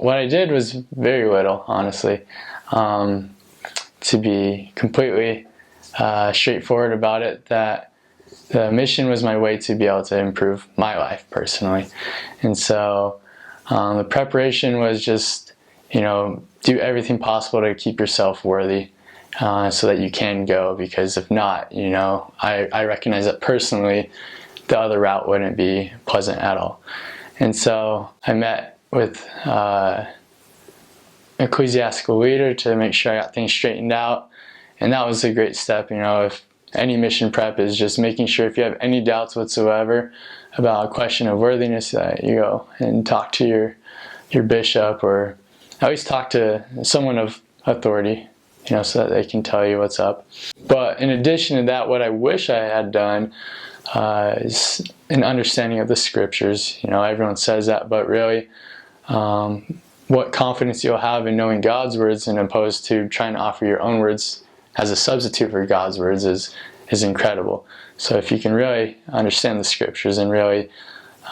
what I did was very little, honestly. To be completely straightforward about it, that the mission was my way to be able to improve my life personally. And so the preparation was just, do everything possible to keep yourself worthy so that you can go, because if not, I recognize that personally the other route wouldn't be pleasant at all. And so I met with ecclesiastical leader to make sure I got things straightened out, and that was a great step. If any mission prep is just making sure, if you have any doubts whatsoever about a question of worthiness, that you go and talk to your bishop, or at least talk to someone of authority, so that they can tell you what's up. But in addition to that, what I wish I had done is an understanding of the scriptures. Everyone says that, but really what confidence you'll have in knowing God's words, and opposed to trying to offer your own words as a substitute for God's words, is incredible. So if you can really understand the scriptures and really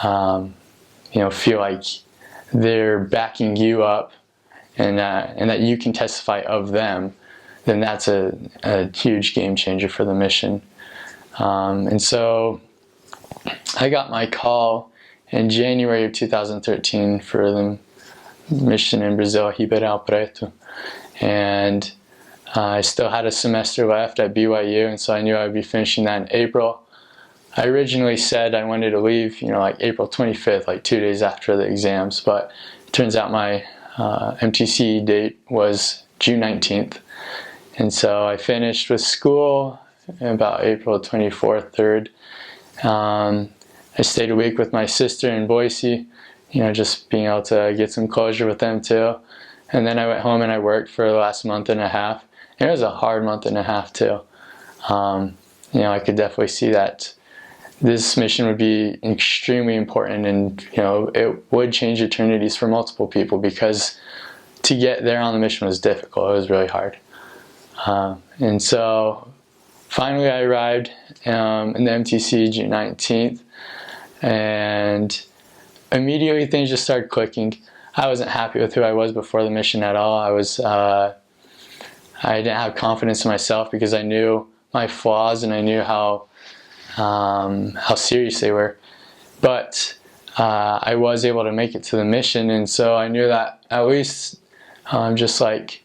feel like they're backing you up, and that you can testify of them, then that's a huge game changer for the mission. And so I got my call in January of 2013 for the mission in Brazil, Ribeirão Preto, and I still had a semester left at BYU, and so I knew I would be finishing that in April. I originally said I wanted to leave, like April 25th, like 2 days after the exams, but it turns out my MTC date was June 19th, and so I finished with school about April 24th, 3rd. I stayed a week with my sister in Boise, just being able to get some closure with them too. And then I went home and I worked for the last month and a half. And it was a hard month and a half too. I could definitely see that this mission would be extremely important, and it would change eternities for multiple people, because to get there on the mission was difficult. It was really hard. And so finally I arrived in the MTC June 19th, and immediately things just started clicking. I wasn't happy with who I was before the mission at all. I didn't have confidence in myself, because I knew my flaws and I knew how serious they were. But I was able to make it to the mission, and so I knew that at least, just like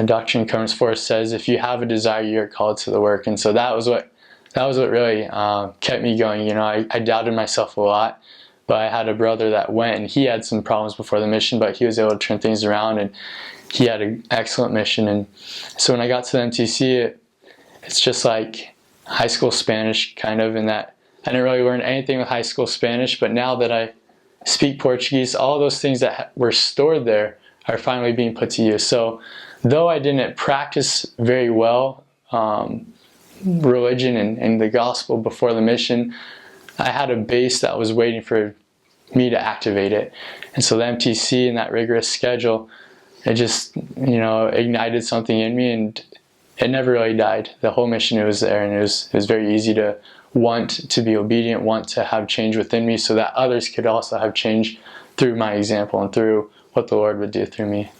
Doctrine and Covenants 4 says, if you have a desire, you're called to the work. And so that was what really kept me going. I doubted myself a lot, but I had a brother that went, and he had some problems before the mission, but he was able to turn things around, and he had an excellent mission. And so when I got to the MTC, it's just like high school Spanish, kind of, in that I didn't really learn anything with high school Spanish, but now that I speak Portuguese, all those things that were stored there are finally being put to use. So though I didn't practice very well religion and the gospel before the mission, I had a base that was waiting for me to activate it. And so the MTC and that rigorous schedule, it just ignited something in me, and it never really died. The whole mission, it was there, and it was very easy to want to be obedient, want to have change within me, so that others could also have change through my example and through what the Lord would do through me.